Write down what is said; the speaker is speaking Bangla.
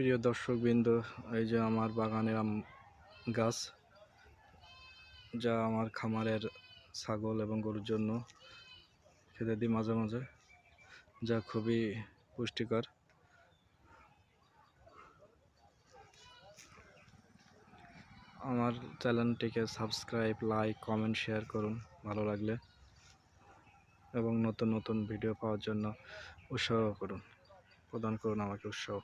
প্রিয় দর্শকবৃন্দ, এই যে আমার বাগানের আম গাছ, যা আমার খামারের ছাগল এবং গরুর জন্য খেতে দিই মাঝে মাঝে, যা খুবই পুষ্টিকর। আমার চ্যানেলটিকে সাবস্ক্রাইব, লাইক, কমেন্ট, শেয়ার করুন ভালো লাগলে, এবং নতুন নতুন ভিডিও পাওয়ার জন্য উৎসাহ প্রদান করুন আমাকে উৎসাহ।